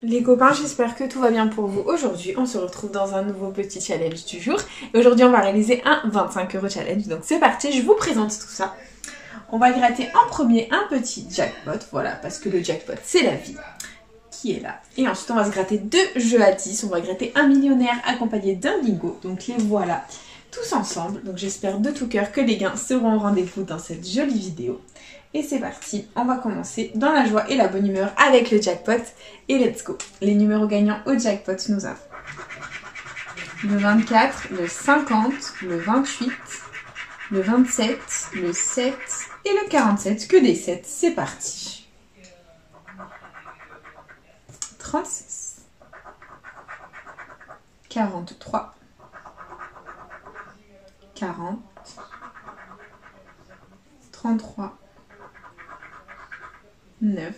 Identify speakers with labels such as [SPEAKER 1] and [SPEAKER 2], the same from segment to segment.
[SPEAKER 1] Les copains, j'espère que tout va bien pour vous. Aujourd'hui, on se retrouve dans un nouveau petit challenge du jour. Et aujourd'hui, on va réaliser un 25 € challenge. Donc c'est parti, je vous présente tout ça. On va gratter en premier un petit jackpot, voilà, parce que le jackpot, c'est la vie qui est là. Et ensuite, on va se gratter 2 jeux à 10. On va gratter un millionnaire accompagné d'un bingo. Donc les voilà tous ensemble. Donc j'espère de tout cœur que les gains seront au rendez-vous dans cette jolie vidéo. Et c'est parti, on va commencer dans la joie et la bonne humeur avec le jackpot. Et let's go. Les numéros gagnants au jackpot, nous avons le 24, le 50, le 28, le 27, le 7 et le 47. Que des 7, c'est parti. 36, 43, 40, 33, 9,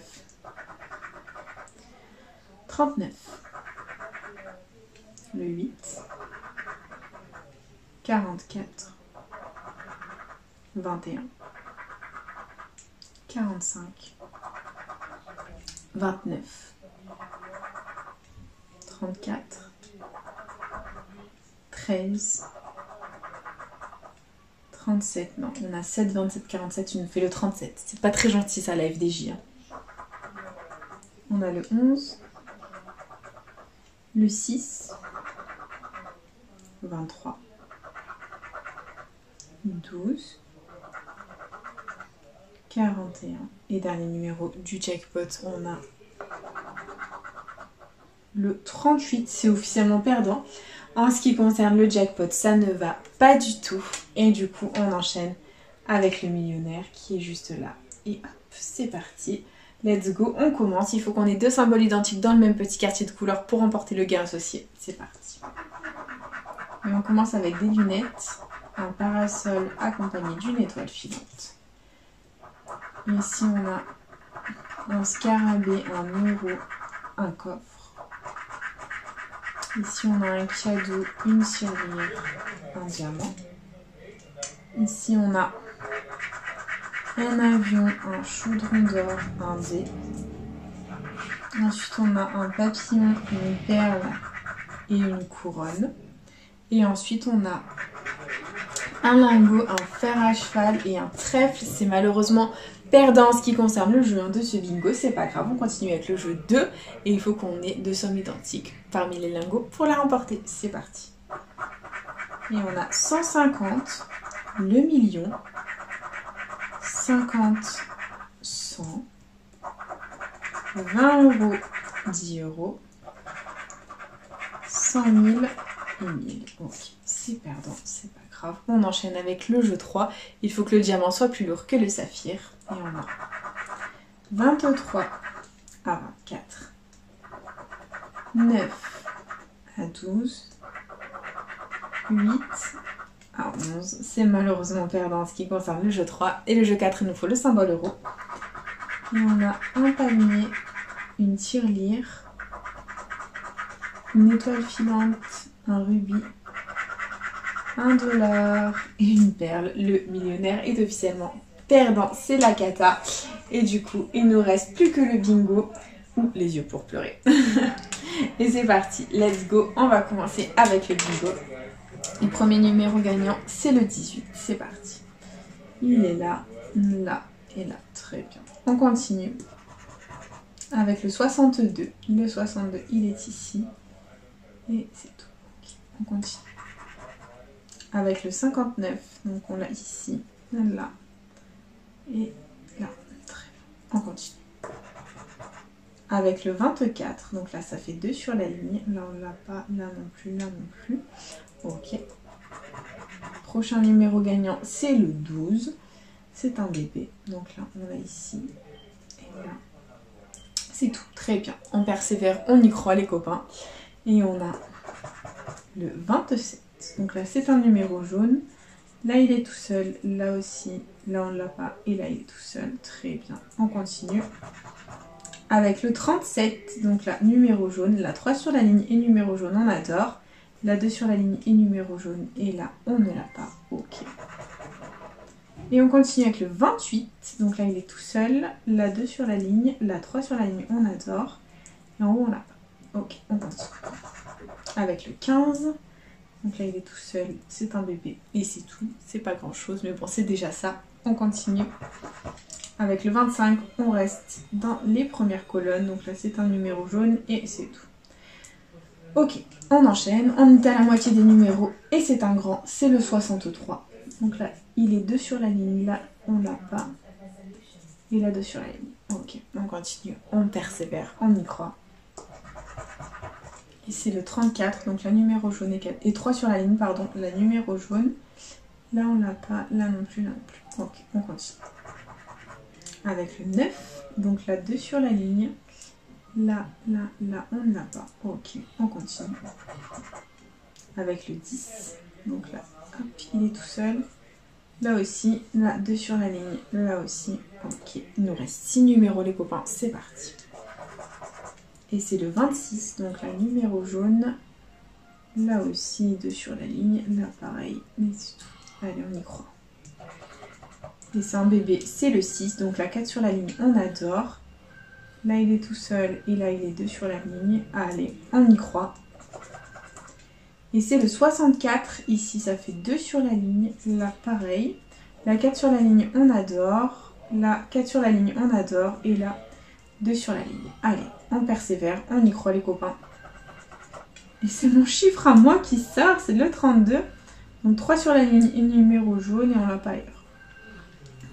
[SPEAKER 1] 39, le 8, 44, 21, 45, 29, 34, 13, 37, non, on a 7, 27, 47, tu nous fais le 37. C'est pas très gentil ça, la FDJ. Hein. On a le 11, le 6, 23, 12, 41. Et dernier numéro du jackpot, on a le 38, c'est officiellement perdant. En ce qui concerne le jackpot, ça ne va pas du tout. Et du coup, on enchaîne avec le millionnaire qui est juste là. Et hop, c'est parti. Let's go, on commence. Il faut qu'on ait 2 symboles identiques dans le même petit quartier de couleur pour remporter le gain associé. C'est parti. Et on commence avec des lunettes, un parasol accompagné d'une étoile filante. Ici, on a un scarabée, un euro, un coffre. Ici, on a un cadeau, une tirelire, un diamant. Ici, on a un avion, un chaudron d'or, un dé. Ensuite, on a un papillon, une perle et une couronne. Et ensuite, on a un lingot, un fer à cheval et un trèfle. C'est malheureusement perdant en ce qui concerne le jeu 1 de ce bingo. C'est pas grave, on continue avec le jeu 2. Et il faut qu'on ait 2 sommes identiques parmi les lingots pour la remporter. C'est parti. Et on a 150, le million, 50, 100, 20 €, 10 €, 100 000 et 1000. Ok, c'est perdant, c'est pas grave. On enchaîne avec le jeu 3. Il faut que le diamant soit plus lourd que le saphir. Et on a 23 à 24, 9 à 12, 8 à 11. C'est malheureusement perdant en ce qui concerne le jeu 3. Et le jeu 4, il nous faut le symbole euro. Et on a un palmier, une tirelire, une étoile filante, un rubis, $1 et une perle. Le millionnaire est officiellement perdant, c'est la cata. Et du coup, il nous reste plus que le bingo ou les yeux pour pleurer. Et c'est parti, let's go. On va commencer avec le bingo. Le premier numéro gagnant, c'est le 18. C'est parti. Il est là, là et là. Très bien. On continue avec le 62. Le 62, il est ici. Et c'est tout. Okay. On continue. Avec le 59, donc on l'a ici, là et là. Très bien. On continue. Avec le 24, donc là ça fait 2 sur la ligne. Là on l'a pas, là non plus, là non plus. Ok. Prochain numéro gagnant, c'est le 12. C'est un bébé. Donc là on l'a ici et là. C'est tout. Très bien. On persévère, on y croit les copains. Et on a le 27. Donc là c'est un numéro jaune. Là il est tout seul. Là aussi. Là on ne l'a pas. Et là il est tout seul. Très bien. On continue. Avec le 37. Donc là numéro jaune. Là 3 sur la ligne et numéro jaune. On adore. Là 2 sur la ligne et numéro jaune. Et là on ne l'a pas. Ok. Et on continue avec le 28. Donc là il est tout seul. Là 2 sur la ligne. Là 3 sur la ligne. On adore. Et en haut on l'a pas. Ok, on continue. Avec le 15. Donc là, il est tout seul. C'est un bébé. Et c'est tout. C'est pas grand chose. Mais bon, c'est déjà ça. On continue. Avec le 25, on reste dans les premières colonnes. Donc là, c'est un numéro jaune. Et c'est tout. Ok, on enchaîne. On est à la moitié des numéros. Et c'est un grand. C'est le 63. Donc là, il est 2 sur la ligne. Là, on l'a pas. Et là, 2 sur la ligne. Ok, on continue. On persévère. On y croit. Et c'est le 34, donc la numéro jaune et 3 sur la ligne, pardon, la numéro jaune. Là, on l'a pas, là non plus, là non plus. Ok, on continue. Avec le 9, donc là, 2 sur la ligne. Là, là, là, on ne l'a pas. Ok, on continue. Avec le 10, donc là, hop, il est tout seul. Là aussi, là, 2 sur la ligne, là aussi. Ok, il nous reste 6 numéros, les copains, c'est parti. Et c'est le 26, donc la numéro jaune. Là aussi, 2 sur la ligne. Là, pareil, mais c'est tout. Allez, on y croit. Et c'est un bébé, c'est le 6, donc la 4 sur la ligne, on adore. Là, il est tout seul, et là, il est 2 sur la ligne. Allez, on y croit. Et c'est le 64, ici, ça fait 2 sur la ligne. Là, pareil. La 4 sur la ligne, on adore. Là, 4 sur la ligne, on adore. Et là, 2 sur la ligne. Allez, on persévère, on y croit les copains. Et c'est mon chiffre à moi qui sort, c'est le 32. Donc 3 sur la ligne et numéro jaune et on l'a pas ailleurs.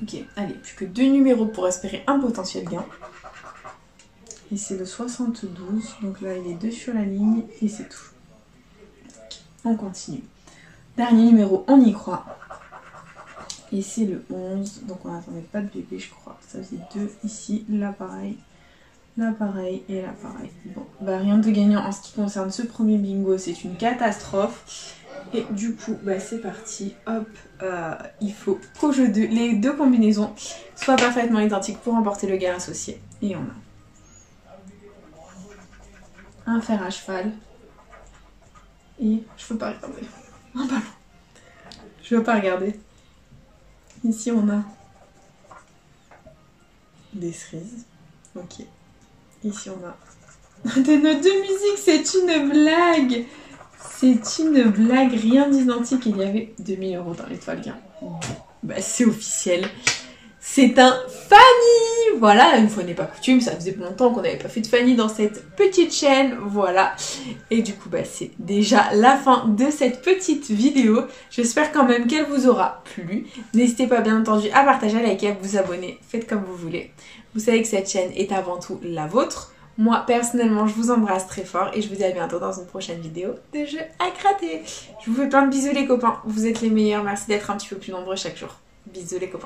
[SPEAKER 1] Ok, allez, plus que 2 numéros pour espérer un potentiel gain. Et c'est le 72, donc là il est 2 sur la ligne et c'est tout. On continue. Dernier numéro, on y croit. Et c'est le 11, donc on n'attendait pas de bébé je crois. Ça faisait 2 ici, là pareil. Là pareil et là pareil. Bon, bah rien de gagnant en ce qui concerne ce premier bingo, c'est une catastrophe. Et du coup, bah c'est parti. Hop, il faut qu'au jeu 2, les deux combinaisons soient parfaitement identiques pour remporter le gain associé. Et on a un fer à cheval. Et je peux pas regarder. Un ballon. Je veux pas regarder. Ici on a des cerises. Ok. Ici on a des notes de musique, c'est une blague. C'est une blague, rien d'identique. Il y avait 2000 € dans l'étoile gain. Bah c'est officiel. C'est un Fanny. Voilà, une fois n'est pas coutume, ça faisait longtemps qu'on n'avait pas fait de Fanny dans cette petite chaîne. Voilà. Et du coup, bah c'est déjà la fin de cette petite vidéo. J'espère quand même qu'elle vous aura plu. N'hésitez pas bien entendu à partager, à liker, à vous abonner. Faites comme vous voulez. Vous savez que cette chaîne est avant tout la vôtre. Moi, personnellement, je vous embrasse très fort et je vous dis à bientôt dans une prochaine vidéo de jeux à gratter. Je vous fais plein de bisous les copains. Vous êtes les meilleurs. Merci d'être un petit peu plus nombreux chaque jour. Bisous les copains.